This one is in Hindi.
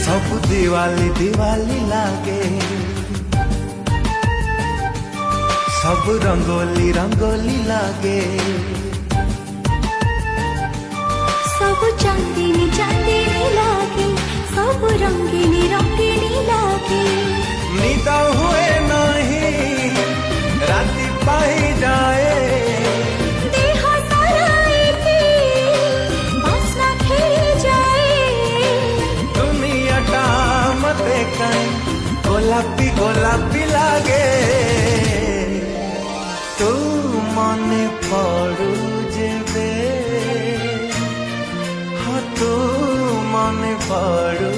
सब दिवाली दिवाली लागे, सब रंगोली रंगोली लागे, सब चांदनी चांदनी लागे, सब रंगीनी रंगीनी लागे। निद हुए नहीं राति पाई जाए, देह सारा एके बास्ना खेली जाए। दुनिया टा मते कहीं गोलापी गोलापी लागे। तू मने पड़ू जेबे, हाँ तू मने पड़ू